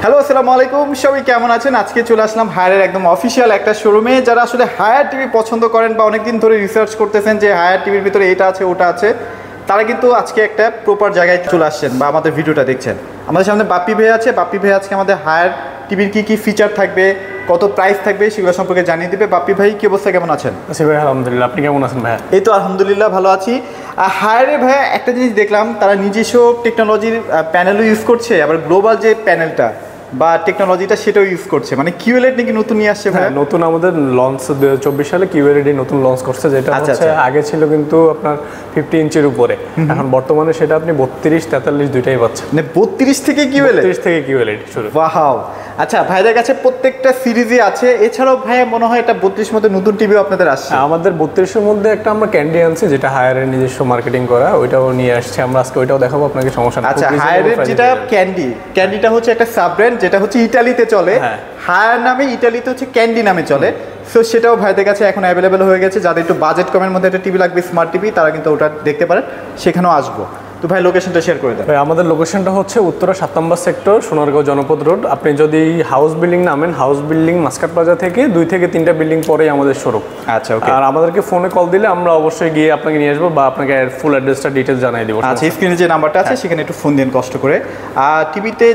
Hello, আসসালামু আলাইকুম। সবাই কেমন আছেন? আজকে চলে আসলাম হায়ারের একদম অফিসিয়াল একটা শোরুমে। যারা আসলে হায়ার টিভি পছন্দ করেন বা অনেকদিন ধরে রিসার্চ করতেছেন যে হায়ার টিভির ভিতরে এটা আছে ওটা আছে, তারা কিন্তু আজকে একটা প্রপার জায়গায় চলে আসছেন বা আমাদের ভিডিওটা দেখছেন। আমাদের সামনে বাপ্পি ভাই আছে। বাপ্পি ভাই আজকে আমাদের হায়ার টিভির কী ফিচার থাকবে, কত প্রাইস থাকবে সেগুলো সম্পর্কে জানিয়ে দিবে। বাপ্পি ভাই, কি অবস্থা, কেমন আছেন? আচ্ছা ভাই, আলহামদুলিল্লাহ। আপনি কেমন আছেন ভাই? এই তো আলহামদুলিল্লাহ ভালো আছি। হায়ারে ভাইয়া একটা জিনিস দেখলাম, তারা নিজস্ব টেকনোলজির প্যানেলও ইউজ করছে, আবার গ্লোবাল যে প্যানেলটা বা টেকনোলজিটা সেটাও ইউজ করছে। মানে কিউএলইডি নাকি নতুন নিয়ে আসছে ভাই? নতুন আমাদের লঞ্চ 2024 সালে কিউএলইডি নতুন লঞ্চ করছে, যেটা হচ্ছে আগে ছিল কিন্তু আপনার 50 ইঞ্চির উপরে। এখন বর্তমানে সেটা আপনি 32, 43 দুইটাই পাচ্ছেন। মানে 32 থেকে কিউএলইডি? 32 থেকে কিউএলইডি শুরু। ওয়াও। আচ্ছা, ভাইদের কাছে প্রত্যেকটা সিরিজে আছে। এছাড়াও ভাইয়া মনে হয় এটা 32 মধ্যে নতুন টিভিও আপনাদের আসছে। আমাদের 32 এর মধ্যে একটা আমরা ক্যান্ডি আনছি, যেটা হায়ারের নিজস্ব মার্কেটিং করা, ওইটাও নিয়ে আসছে আমরা আজকে। ওইটাও দেখাবো আপনাকে, সমস্যা নেই। আচ্ছা, হায়ারের যেটা ক্যান্ডিটা হচ্ছে একটা সাব ব্র্যান্ড, যেটা হচ্ছে ইতালিতে চলে। হায়ার নামে ইতালিতে হচ্ছে ক্যান্ডি নামে চলে। সো সেটাও ভাইদের কাছে এখন অ্যাভেলেবেল হয়ে গেছে। যাদের একটু বাজেট কমের মধ্যে একটা টিভি লাগবে, স্মার্ট টিভি, তারা কিন্তু ওটা দেখতে পারেন। সেখানেও আসবো। তো ভাই, লোকেশনটা শেয়ার করে দেন। ভাই, আমাদের লোকেশনটা হচ্ছে উত্তরা 7 নম্বর সেক্টর, সোনারগাঁও জনপদ রোড। আপনি যদি হাউস বিল্ডিং নামেন, হাউস বিল্ডিং মাস্কাট প্লাজা থেকে 2 থেকে 3টা বিল্ডিং পরেই আমাদের শোরুম। আচ্ছা, ওকে। আর আমাদেরকে ফোনে কল দিলে আমরা অবশ্যই গিয়ে আপনাকে নিয়ে আসবো বা আপনাকে ফুল অ্যাড্রেসটা ডিটেলস জানিয়ে দেবো। আচ্ছা, স্ক্রিনে যে নাম্বারটা আছে সেখানে একটু ফোন দিন কষ্ট করে। আর টিভিতে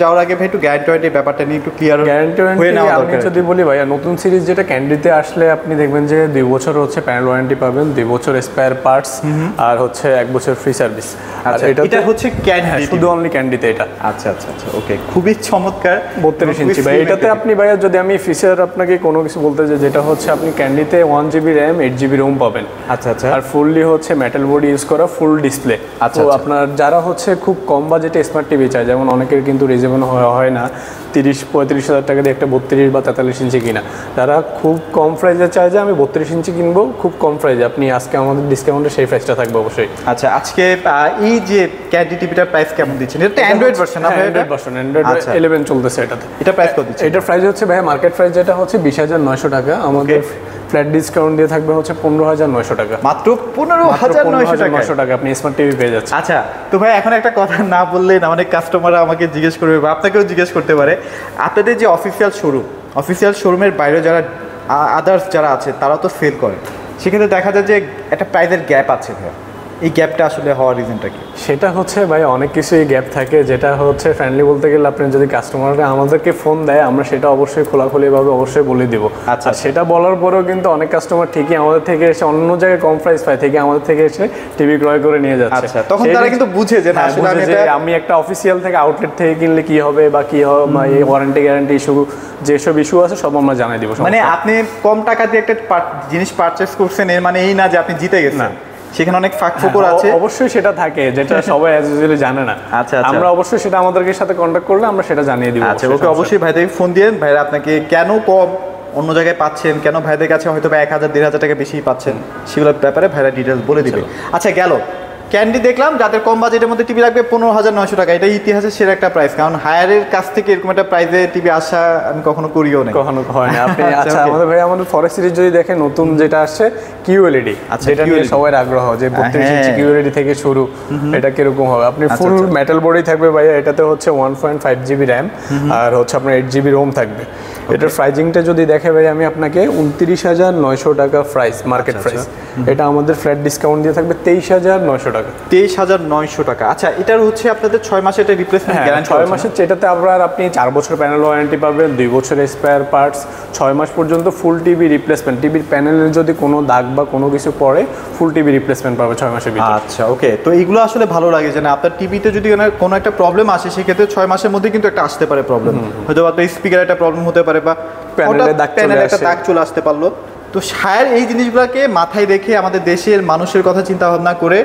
যাওয়ার আগে ভাই একটু গ্যারান্টি ব্যাপারটা নিয়ে একটু ক্লিয়ার হয়ে নেওয়া দরকার। আমি যদি বলি ভাইয়া, নতুন সিরিজ যেটা ক্যান্ডিতে আসলে আপনি দেখবেন যে 2 বছর হচ্ছে প্যানেল ওয়ারেন্টি পাবেন, 2 বছর স্পেয়ার পার্টস, আর হচ্ছে 1 বছর ফ্রি সার্ভিস। আচ্ছা, এটা হচ্ছে ক্যান্ডি, শুধু অনলি ক্যান্ডিতে এটা। আচ্ছা আচ্ছা আচ্ছা, ওকে। খুবই চমৎকার। 32 ইঞ্চি ভাই। এটাতে আপনি ভাইয়া যদি আমি ফিচার আপনাকে কোনো কিছু বলতে চাই, যেটা হচ্ছে আপনি ক্যান্ডিতে 1 জিবি র্যাম, 8 জিবি রোম পাবেন। আচ্ছা আচ্ছা। আর ফুললি হচ্ছে মেটাল বডি ইউজ করা, ফুল ডিসপ্লে। আচ্ছা, তো আপনার যারা হচ্ছে খুব কম বাজেটে স্মার্ট টিভি চায়, যেমন অনেকের কিন্তু রিজনেবল হয় না 30-35 হাজার টাকা দিয়ে একটা 32 বা 43 ইঞ্চি কিনা, তারা খুব কম প্রাইসে চায় যে আমি 32 ইঞ্চি কিনবো খুব কম প্রাইসে, আপনি আজকে আমাদের ডিসকাউন্টে সেই প্রাইসটা থাকবে অবশ্যই। আচ্ছা, আজকে এই যে ক্যান্ডি টিভিটার প্রাইস কেমন দিচ্ছেন? এটা অ্যান্ড্রয়েড ভার্সন না? অ্যান্ড্রয়েড ভার্সন, অ্যান্ড্রয়েড 11 চলতেছে এটাতে। এটা প্রাইস কত দিচ্ছেন? এটার প্রাইস হচ্ছে ভাই মার্কেট প্রাইস যেটা হচ্ছে 20,900 টাকা, আমাদের ফ্ল্যাট ডিসকাউন্ট দিয়ে থাকবে হচ্ছে 15,900 টাকা। মাত্র 15,900 টাকা আপনি স্মার্ট টিভি পেয়ে যাচ্ছেন। আচ্ছা, তো ভাই এখন একটা কথা না বললে না, অনেক কাস্টমাররা আমাকে জিজ্ঞেস করবে বা আপনাকেও জিজ্ঞেস করতে পারে, আপনাদের যে অফিসিয়াল শোরুমের বাইরে যারা আদার্স যারা আছে তারা তো সেল করে, সেক্ষেত্রে দেখা যায় যে একটা প্রাইসের গ্যাপ আছে ভাই। এই গ্যাপটা আসলে হওয়ার রিজনটা কি? সেটা হচ্ছে ভাই অনেক কিছুই গ্যাপ থাকে, যেটা হচ্ছে ফ্রেন্ডলি বলতে গেলে আপনি যদি কাস্টমাররা আমাদেরকে ফোন দেয়, আমরা সেটা অবশ্যই খোলাখুলিভাবে অবশ্যই বলে দিব। আচ্ছা, সেটা বলার পরেও কিন্তু অনেক কাস্টমার ঠিকই আমাদের থেকে এসে অন্য জায়গায় কম প্রাইস পায় থেকে আমাদের থেকে এসে টিভি ক্রয় করে নিয়ে যাচ্ছে। আচ্ছা, তখন তারা কিন্তু বুঝে যে না, আসলে আমি একটা অফিসিয়াল থেকে আউটলেট থেকে কিনলে কি হবে বা কি হবে, বা এই ওয়ারেন্টি গ্যারান্টি ইস্যু, যেসব ইস্যু আছে সব আমরা জানাই দিব। মানে আপনি কম টাকা দিয়ে একটা জিনিস পারচেস করছেন, এর মানে এই না যে আপনি জিতে গেছেন। সেখানে অনেক ফাঁকফোকর আছে। অবশ্যই সেটা থাকে, যেটা সবাই অ্যাকচুয়ালি জানে না। আচ্ছা, আমরা অবশ্যই সেটা আমাদের সাথে কন্ট্যাক্ট করলে আমরা সেটা জানিয়ে দিব। আচ্ছা, ওকে। অবশ্যই ভাইদের ফোন দিয়েন, ভাইরা আপনাকে কেন কম অন্য জায়গায় পাচ্ছেন, কেন ভাইদের কাছে হয়তো 1,000-1,500 টাকা বেশি পাচ্ছেন, সেগুলোর ব্যাপারে ভাইরা ডিটেলস বলে দিবে। আচ্ছা, গেল ক্যান্ডি দেখলাম, যাদের কম বাজেটের মধ্যে টিভি লাগবে 15,900 টাকা। এটা ইতিহাসের সেরা একটা প্রাইস, কারণ হায়ারের কাছ থেকে এরকম একটা প্রাইসে টিভি আসা আমি কখনো করিও না, কখনো হয় না। আপনি আচ্ছা, আমাদের ফরেস্ট সিরিজ যদি দেখেন, নতুন যেটা আসছে কিউএলইডি, যেটা নিয়ে সবার আগ্রহ যে 32 ইঞ্চি কিউএলইডি থেকে শুরু, এটা কিরকম হবে। আপনি ফুল মেটাল বডি থাকবে ভাইয়া, এটাতে হচ্ছে 1.5 জিবি র্যাম আর হচ্ছে আপনার 8 জিবি রোম থাকবে। এটার প্রাইজিংটা যদি দেখে ভাই, আমি আপনাকে 29,900 টাকা প্রাইস, মার্কেট প্রাইস। এটা আমাদের ফ্ল্যাট ডিসকাউন্ট দিয়ে থাকবে 23,900 টাকা। 23,900 টাকা। আচ্ছা, এটার হচ্ছে আপনাদের 6 মাসের একটা রিপ্লেসমেন্ট গ্যারান্টি। 6 মাসের, যেটাতে আবার আপনি 4 বছর প্যানেল ওয়ারেন্টি পাবেন, 2 বছরের স্পেয়ার পার্টস, 6 মাস পর্যন্ত ফুল টিভি রিপ্লেসমেন্ট। টিভির প্যানেলের যদি কোনো দাগ বা কোনো কিছু পড়ে, ফুল টিভি রিপ্লেসমেন্ট পাবে 6 মাসের ভিতরে। আচ্ছা, ওকে। তো এইগুলো আসলে ভালো লাগে যে না, আপনার টিভিতে যদি কোনো একটা প্রবলেম আসে, সেক্ষেত্রে 6 মাসের মধ্যে কিন্তু একটা আসতে পারে প্রবলেম। হয়তো আপনার স্পিকারে একটা প্রবলেম হতে পারে বা প্যানেলে একটা দাগ চলে আসতে পারলো। তো হায়ার এই জিনিসগুলোকে মাথায় রেখে আমাদের দেশের মানুষের কথা চিন্তা ভাবনা করে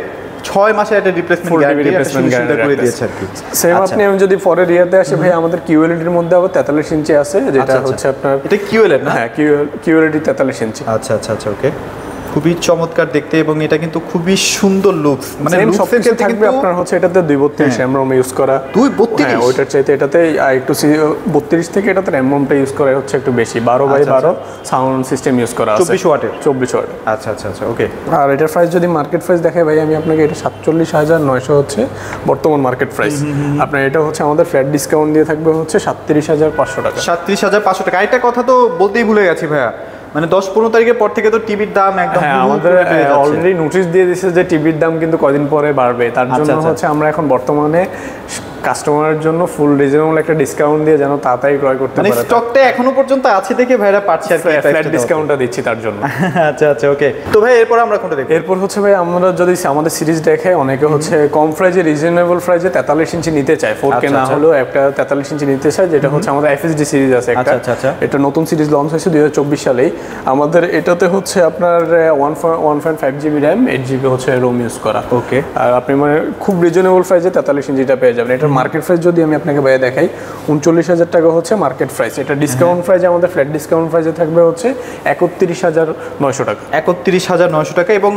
6 মাসের একটা রিপ্লেসমেন্ট গ্যারান্টি করে দিয়েছে আর কি। সেম আপনি যদি পরের ইয়াতে আসে ভাই, আমাদের কিউএলইডির মধ্যে আবার 43 ইঞ্চি আছে, যেটা হচ্ছে আপনার এটা কিউএলইডি না? হ্যাঁ, কিউএলইডি 43 ইঞ্চি। আচ্ছা আচ্ছা আচ্ছা, ওকে। খুবই চমৎকার দেখতে এবং এটা কিন্তু খুবই সুন্দর লুকস, মানে লুকসের ক্ষেত্রে থাকবে আপনার হচ্ছে এটাতে 232 RAM ইউজ করা। 232 ওইটার চাইতে এটাতে একটু 32 থেকে এটাতে RAM-টা ইউজ করা হচ্ছে একটু বেশি, 12/12 সাউন্ড সিস্টেম ইউজ করা আছে, 24 ওয়াটের। 24 ওয়াট। আচ্ছা আচ্ছা আচ্ছা, ওকে। আর এটার প্রাইস যদি মার্কেট প্রাইস দেখাই ভাই আমি আপনাকে, এটা 47,900 হচ্ছে বর্তমান মার্কেট প্রাইস। আপনার এটা হচ্ছে আমাদের ফ্ল্যাট ডিসকাউন্ট দিয়ে থাকবে হচ্ছে 37,500 টাকা। 37,500 টাকা। একটা কথা তো বলতেই ভুলে গেছি ভাইয়া, মানে 10-15 তারিখের পর থেকে তো টিভির দাম একদম আমাদের অলরেডি নোটিশ দিয়ে দিয়েছে যে টিভির দাম কিন্তু কদিন পরে বাড়বে, তার জন্য হচ্ছে আমরা এখন বর্তমানে কাস্টমারের জন্য ফুল রিজনেবল একটা ডিসকাউন্ট দিয়ে যেন তাড়াতাড়ি ক্রয় করতে পারে। মানে স্টকটা এখনো পর্যন্ত আছে দেখে ভাইরা পারছে আর কি ফ্ল্যাট ডিসকাউন্টটা দিচ্ছি তার জন্য। আচ্ছা আচ্ছা, ওকে। তো ভাই এরপর আমরা কোনটা দেখব? এরপর হচ্ছে ভাই আমরা যদি আমাদের সিরিজ দেখে, অনেকে হচ্ছে কম প্রাইজে রিজনেবল প্রাইজে 43 ইঞ্চি নিতে চায়, 4K না হলেও একটা 43 ইঞ্চি নিতে চায়, যেটা হচ্ছে আমাদের FHD সিরিজ আছে একটা। এটা নতুন সিরিজ লঞ্চ হয়েছে 2024 সালেই। আমাদের এটাতে হচ্ছে আপনার 1.5 GB RAM, 8 GB হচ্ছে ROM ইউজ করা। ওকে। আর আপনি মানে খুব রিজনেবল প্রাইসে 43 ইঞ্চিটা পেয়ে যাবেন। এটার মার্কেট প্রাইস যদি আমি আপনাকে ভাইয়া দেখাই, 39,000 টাকা হচ্ছে মার্কেট প্রাইস। এটা ডিসকাউন্ট প্রাইস, আমাদের ফ্ল্যাট ডিসকাউন্ট প্রাইসে থাকবে হচ্ছে 31,900 টাকা। 31,900 টাকা। এবং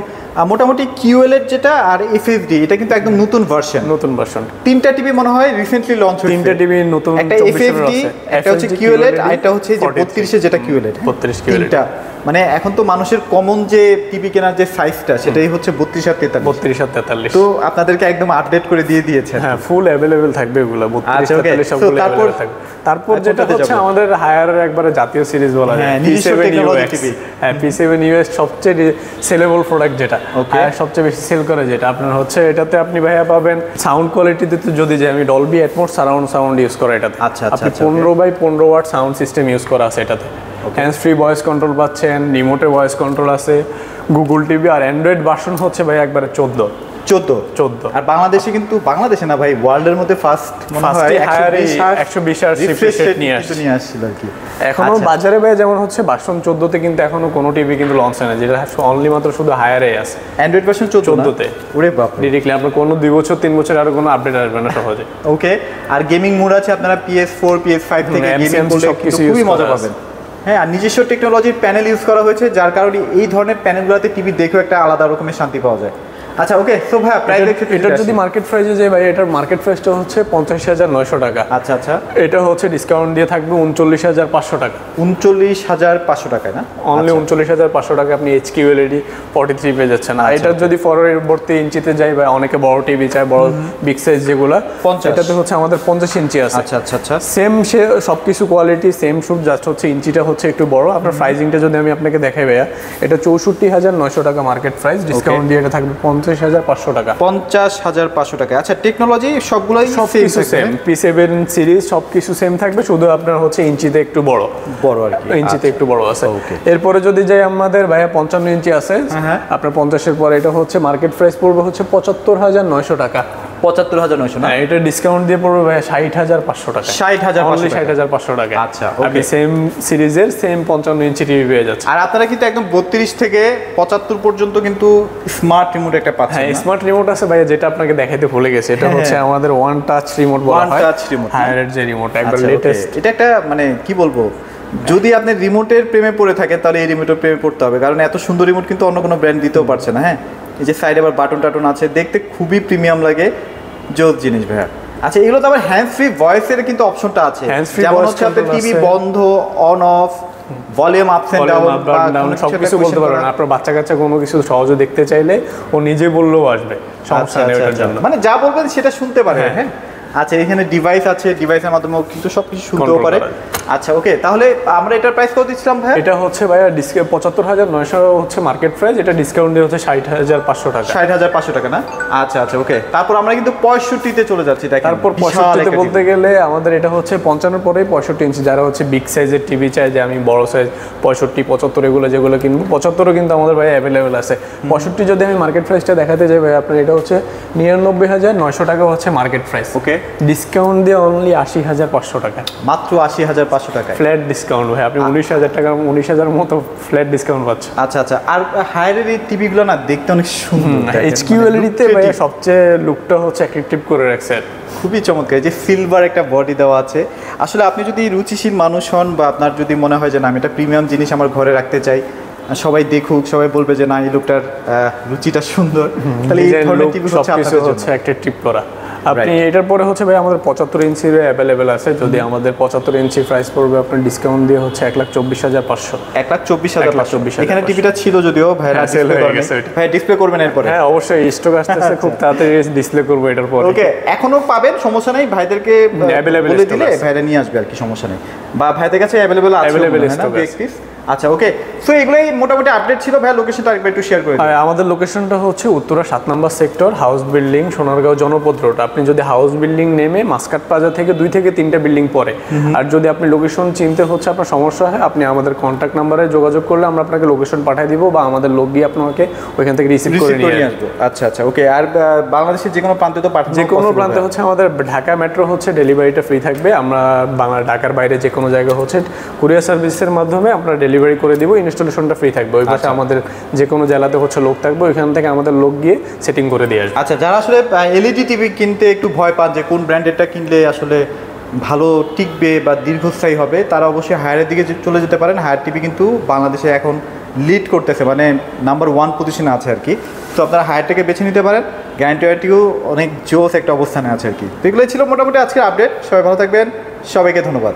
মোটামুটি QLED যেটা আর FHD এটা কিন্তু একদম নতুন ভার্সন। তিনটা টিভি মনে হয় রিসেন্টলি লঞ্চ হয়েছে। তিনটা টিভি নতুন, একটা FHD, একটা হচ্ছে QLED, আর একটা হচ্ছে যে 32 যেটা QLED। 32 QLED। তিনটা মানে এখন তো মানুষের কমন যে টিভি কেনার যে সাইজটা সেটাই হচ্ছে 32 আর 43। তো আপনাদেরকে একদম আপডেট করে দিয়ে দিয়েছেন। হ্যাঁ, ফুল अवेलेबल থাকবে এগুলো 32 43 সবগুলো अवेलेबल থাকবে। তারপর যেটা হচ্ছে আমাদের হায়ারের একবারে জাতীয় সিরিজ বলা যায়, P7UX। হ্যাঁ, P7UX সবচেয়ে সেলেবল প্রোডাক্ট, যেটা সবচেয়ে বেশি সেল করে, যেটা আপনার হচ্ছে এটাতে আপনি ভাইয়া পাবেন সাউন্ড কোয়ালিটিতে যদি যে আমি Dolby atoms surround sound use করা এটাতে। আপনি 15/15 ওয়াট সাউন্ড সিস্টেম ইউজ করা আছে এটাতে। হ্যান্ডস ফ্রি ভয়েস কন্ট্রোল পাচ্ছেন, রিমোটে ভয়েস কন্ট্রোল আছে, গুগল টিভি। আর অ্যান্ড্রয়েড ভার্সন হচ্ছে ভাই একবারে 14। আর বাংলাদেশে কিন্তু, বাংলাদেশে না ভাই, ওয়ার্ল্ডের মধ্যে ফার্স্ট মনে হয় 120 রিফ্রেশ রেট নিয়ে আসছিল আর কি। এখনো বাজারে ভাই যেমন হচ্ছে ভার্সন 14 তে কিন্তু এখনো কোনো টিভি কিন্তু লঞ্চ হয় না, যেটা অনলি মাত্র শুধু হায়ারে আছে। অ্যান্ড্রয়েড ভার্সন 14 তে। ওরে বাপ, ডাইরেক্টলি আপনার কোনো 2 বছর 3 বছর আর কোনো আপডেট আসবে না সহজে। ওকে। আর গেমিং মোড আছে, আপনারা PS4 PS5 থেকে গেমিং করলে খুবই মজা পাবেন। হ্যাঁ, আর নিজস্ব টেকনোলজির প্যানেল ইউজ করা হয়েছে, যার কারণে এই ধরনের প্যানেলগুলোতে টিভি দেখেও একটা আলাদা রকমের শান্তি পাওয়া যায়। আচ্ছা, ওকে। সো ভাই প্রাইস এটা যদি মার্কেট প্রাইসে যাই ভাই, এটার মার্কেট প্রাইসটা হচ্ছে 85,900 টাকা। আচ্ছা আচ্ছা। এটা হচ্ছে ডিসকাউন্ট দিয়ে থাকবে 39,500 টাকা। 39,500 টাকা না? অনলি 39,500 টাকা আপনি HQLED 43 পেয়ে যাচ্ছেন। আর এটা যদি পরবর্তী ইঞ্চিতে যাই ভাই, অনেকে বড় টিভি চায়, বড় বিগ সাইজ যেগুলো, এটাতে হচ্ছে আমাদের 50 ইঞ্চি আছে। আচ্ছা আচ্ছা আচ্ছা। সেম সবকিছু কোয়ালিটি সেম শুট, জাস্ট হচ্ছে ইঞ্চিটা হচ্ছে একটু বড়। আপনার প্রাইসিংটা যদি আমি আপনাকে দেখাই ভাইয়া, এটা 64,900 টাকা মার্কেট প্রাইস, ডিসকাউন্ট দিয়ে এটা থাকবে 50,500 টাকা। 50,500 টাকা। আচ্ছা, টেকনোলজি সবগুলোই সেম, P7 সিরিজ সবকিছু সেম থাকবে, শুধু আপনার হচ্ছে ইঞ্চিতে একটু বড় আর কি, ইঞ্চিতে একটু বড় আছে। এরপরে যদি যাই আমাদের ভাইয়া 55 ইঞ্চি আছে, আপনার 50 এর পরে এটা হচ্ছে মার্কেট প্রাইস পড়বে হচ্ছে 75,900 টাকা। 75,900 না? এটা ডিসকাউন্ট দিয়ে পড়বে ভাইয়া 60,500 টাকা। 60,500 টাকা। আচ্ছা, আপনি সেম সিরিজের সেম 55 ইঞ্চি টিভি পেয়ে যাচ্ছেন। আর আপনারা কিন্তু একদম 32 থেকে 75 পর্যন্ত কিন্তু স্মার্ট রিমোট একটা পাচ্ছেন। হ্যাঁ, স্মার্ট রিমোট আছে ভাইয়া, যেটা আপনাকে দেখাইতে ভুলে গেছে। এটা হচ্ছে আমাদের ওয়ান টাচ রিমোট বলা হয়। ওয়ান টাচ রিমোট, হায়ারের যে রিমোট, একবার লেটেস্ট। এটা একটা মানে কি বলবো, যদি আপনি রিমোটের প্রেমে পড়ে থাকেন তাহলে এই রিমোটের প্রেমে পড়তে হবে, কারণ এত সুন্দর রিমোট কিন্তু অন্য কোনো ব্র্যান্ড দিতেও পারছে না। হ্যাঁ, এই যে সাইডে আবার বাটন টাটন আছে, দেখতে খুবই প্রিমিয়াম লাগে, জোস জিনিস ভাইয়া। আচ্ছা, এগুলো তো আবার হ্যান্ডস ফ্রি ভয়েসের কিন্তু অপশনটা আছে, যেমন হচ্ছে আপনি টিভি বন্ধ on off, volume ups and down সবকিছু বলতে পারবেন। আপনার বাচ্চা কাচ্চা কোনো কিছু সহজে দেখতে চাইলে ও নিজে বললেও আসবে, সমস্যা নেই ওটার জন্য। মানে যা বলবেন সেটা শুনতে পারে। হ্যাঁ, আচ্ছা, এখানে ডিভাইস আছে, ডিভাইসের মাধ্যমে কিন্তু সবকিছু শুনতেও পারে। আচ্ছা, ওকে। তাহলে আমরা এটার প্রাইস কত দিচ্ছিলাম ভাই? এটা হচ্ছে ভাইয়া 75,900 হচ্ছে মার্কেট প্রাইস, এটা ডিসকাউন্ট দিয়ে হচ্ছে 60,500 টাকা। 60,500 টাকা না? আচ্ছা আচ্ছা, ওকে। তারপর আমরা কিন্তু 65 তে চলে যাচ্ছি। তারপর 65 তে বলতে গেলে আমাদের এটা হচ্ছে 55 পরেই 65 ইঞ্চি, যারা হচ্ছে বিগ সাইজের টিভি চায়, যে আমি বড় সাইজ 65 75 এগুলো যেগুলো কিনবো, 75ও কিন্তু আমাদের ভাই অ্যাভেলেবেল আছে। 65 যদি আমি মার্কেট প্রাইসটা দেখাতে যাই ভাই, আপনার এটা হচ্ছে 99,900 টাকা হচ্ছে মার্কেট প্রাইস। ওকে, ডিসকাউন্ট দিয়ে অনলি 80,500 টাকা, মাত্র 80,500 টাকা ফ্ল্যাট ডিসকাউন্ট ভাই। আপনি 19,000 টাকা 19,000 মতো ফ্ল্যাট ডিসকাউন্ট পাচ্ছেন। আচ্ছা আচ্ছা। আর হায়ারের এই টিভিগুলো না দেখতে অনেক সুন্দর, HQLED তে ভাই সবচেয়ে লুকটা হচ্ছে অ্যাট্রাকটিভ করে রাখছে, খুবই চমৎকার। যে সিলভার একটা বডি দেওয়া আছে, আসলে আপনি যদি রুচিশীল মানুষ হন বা আপনার যদি মনে হয় যে না আমি একটা প্রিমিয়াম জিনিস আমার ঘরে রাখতে চাই, সবাই দেখুক, সবাই বলবে যে না এই লোকটার রুচিটা সুন্দর, তাহলে এই ধরনের টিভি হচ্ছে একটা টিপ করা। আপনি এটার পরে হচ্ছে ভাই আমাদের 75 ইঞ্চির অ্যাভেলেবেল আছে। যদি আমাদের 75 ইঞ্চি প্রাইস পড়বে আপনার ডিসকাউন্ট দিয়ে হচ্ছে 1,24,500। 1,24,500। এখানে টিভিটা ছিল যদিও ভাই সেল হয়ে গেছে। ভাই ডিসপ্লে করবেন এরপরে? হ্যাঁ অবশ্যই, স্টক আসতেছে, খুব তাড়াতাড়ি ডিসপ্লে করব এটার পরে। ওকে, এখনো পাবেন, সমস্যা নেই, ভাইদেরকে বলে দিলে ভাইরা নিয়ে আসবে আর কি, সমস্যা নেই। বা ভাইদের কাছে অ্যাভেলেবেল আছে না? আচ্ছা ওকে, সো এগুলাই মোটামুটি আপডেট ছিল। ভাই লোকেশনটা আরেকবার একটু শেয়ার করে দিন। আমাদের লোকেশনটা হচ্ছে উত্তরা 7 নম্বর সেক্টর, হাউস বিল্ডিং, সোনারগাঁও জনপদ রোড। আপনি যদি হাউস বিল্ডিং নেমে মাস্কাট প্লাজা থেকে 2 থেকে 3টা বিল্ডিং পরে, আর যদি আপনি লোকেশন চিনতে হচ্ছে আপনার সমস্যা হয়, আপনি আমাদের কন্ট্যাক্ট নাম্বারে যোগাযোগ করলে আমরা আপনাকে লোকেশন পাঠিয়ে দিব, বা আমাদের লোক গিয়ে আপনাকে ওইখান থেকে রিসিভ করে নিয়ে আসবে। আচ্ছা আচ্ছা ওকে। আর বাংলাদেশের যে কোনো প্রান্তে তো পাঠানো, যে কোনো প্রান্তে হচ্ছে আমাদের ঢাকা মেট্রো হচ্ছে ডেলিভারিটা ফ্রি থাকবে। আমরা ঢাকার বাইরে যে কোনো জায়গায় হচ্ছে কুরিয়ার সার্ভিসের মাধ্যমে আমরা ডেলিভারি করে দিব, ইনস্টলেশনটা ফ্রি থাকবে। ওই পাশে আমাদের যে কোনো জেলাতে হচ্ছে লোক থাকবে, ওইখান থেকে আমাদের লোক গিয়ে সেটিং করে দিয়ে আসবে। আচ্ছা, যারা আসলে এলইডি টিভি কিনতে একটু ভয় পান যে কোন ব্র্যান্ডেরটা কিনলে আসলে ভালো টিকবে বা দীর্ঘস্থায়ী হবে, তারা অবশ্যই হায়ারের দিকে চলে যেতে পারেন। হায়ার টিভি কিন্তু বাংলাদেশে এখন লিড করতেছে, মানে নাম্বার 1 পজিশনে আছে আর কি। তো আপনারা হায়ারটাকে বেছে নিতে পারেন, গ্যারান্টি ওয়ারেন্টিও অনেক জোস একটা অবস্থানে আছে আর কি। তো এগুলোই ছিল মোটামুটি আজকের আপডেট। সবাই ভালো থাকবেন, সবাইকে ধন্যবাদ।